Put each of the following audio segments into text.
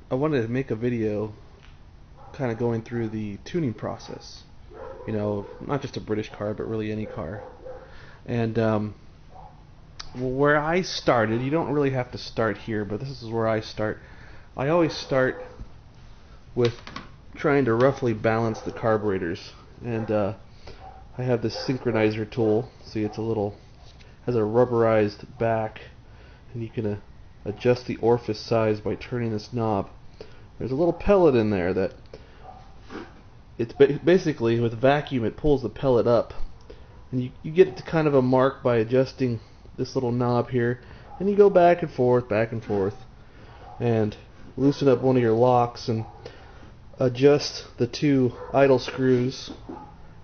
I wanted to make a video kind of going through the tuning process. You know, not just a British car, but really any car. And where I started, you don't really have to start here, but this is where I start. I always start with trying to roughly balance the carburetors. And I have this synchronizer tool. See, it's has a rubberized back, and you can adjust the orifice size by turning this knob. There's a little pellet in there that it's basically with vacuum it pulls the pellet up, and you get to kind of a mark by adjusting this little knob here, and you go back and forth and loosen up one of your locks and adjust the two idle screws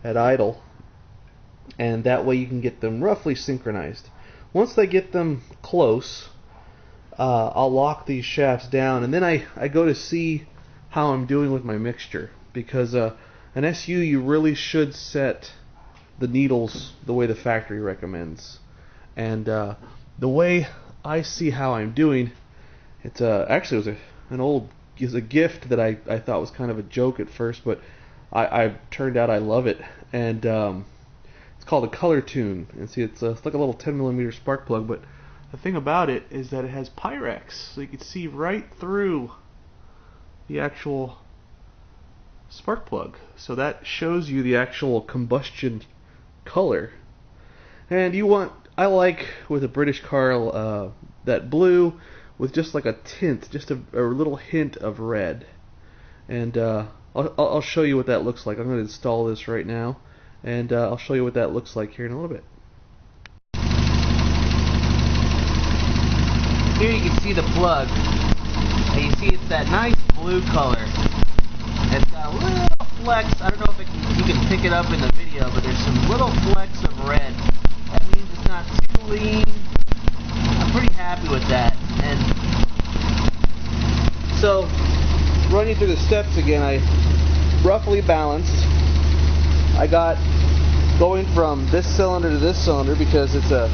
at idle, and that way you can get them roughly synchronized. Once they get them close, I'll lock these shafts down, and then I go to see how I'm doing with my mixture, because an SU, you really should set the needles the way the factory recommends. And the way I see how I'm doing, it's actually was a gift that I thought was kind of a joke at first, but I turned out I love it. And it's called a color tune. And see, it's like a little 10mm spark plug, but the thing about it is that it has Pyrex, so you can see right through the actual spark plug. So that shows you the actual combustion color. And I like with a British car that blue with just like a tint, just a little hint of red. And I'll show you what that looks like. I'm going to install this right now, and I'll show you what that looks like here in a little bit. Here you can see the plug, and you see it's that nice blue color. It's got a little flecks. I don't know if you can pick it up in the video, but there's some little flecks of red. That means it's not too lean. I'm pretty happy with that. And so, running through the steps again, I roughly balanced. I got going from this cylinder to this cylinder because it's a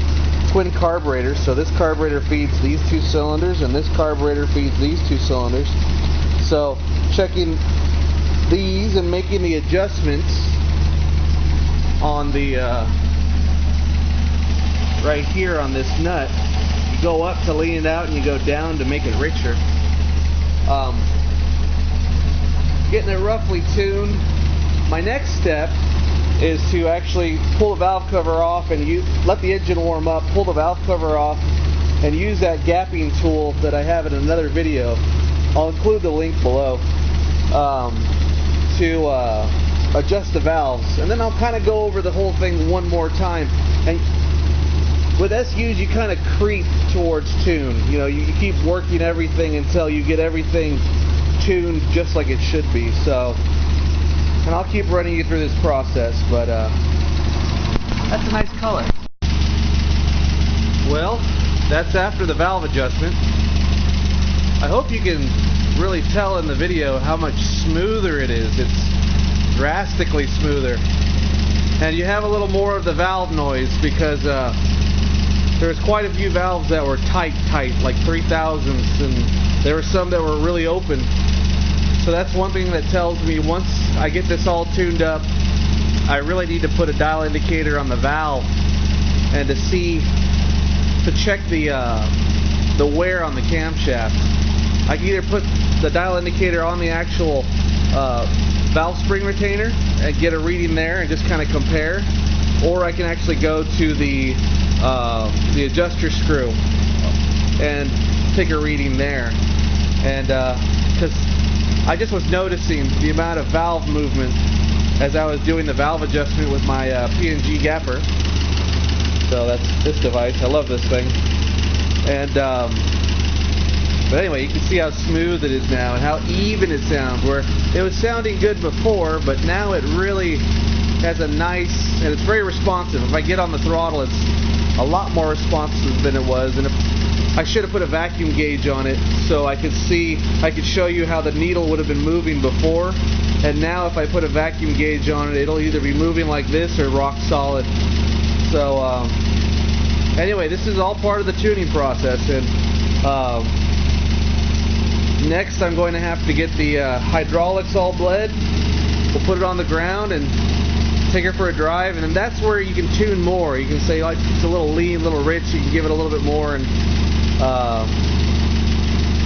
twin carburetor, so this carburetor feeds these two cylinders and this carburetor feeds these two cylinders. So checking these and making the adjustments on the right here on this nut. You go up to lean it out and you go down to make it richer. Getting it roughly tuned. My next step is to actually pull the valve cover off and let the engine warm up, pull the valve cover off, and use that gapping tool that I have in another video. I'll include the link below to adjust the valves, and then I'll kind of go over the whole thing one more time. And with SUs, you kind of creep towards tune. You know, you keep working everything until you get everything tuned just like it should be. So. And I'll keep running you through this process, but that's a nice color. Well, that's after the valve adjustment. I hope you can really tell in the video how much smoother it is. It's drastically smoother. And you have a little more of the valve noise because there's quite a few valves that were tight, like 3000s, and there were some that were really open. So that's one thing that tells me once I get this all tuned up, I really need to put a dial indicator on the valve and to check the wear on the camshaft. I can either put the dial indicator on the actual valve spring retainer and get a reading there and just kind of compare, or I can actually go to the adjuster screw and take a reading there. And because I just was noticing the amount of valve movement as I was doing the valve adjustment with my P&G gapper. So that's this device. I love this thing. And but anyway, you can see how smooth it is now and how even it sounds. Where it was sounding good before, but now it really has a nice, and it's very responsive. If I get on the throttle, it's a lot more responsive than it was. And I should have put a vacuum gauge on it so I could show you how the needle would have been moving before, and now if I put a vacuum gauge on it, it'll either be moving like this or rock solid. So anyway, this is all part of the tuning process, and Next, I'm going to have to get the hydraulics all bled. We'll put it on the ground and take her for a drive, and then that's where you can tune more. You can say, like, it's a little lean, a little rich, you can give it a little bit more, and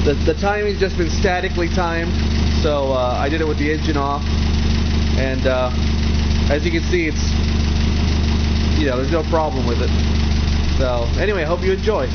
the timing's just been statically timed, so I did it with the engine off, and as you can see, it's, you know, there's no problem with it. So anyway, I hope you enjoy.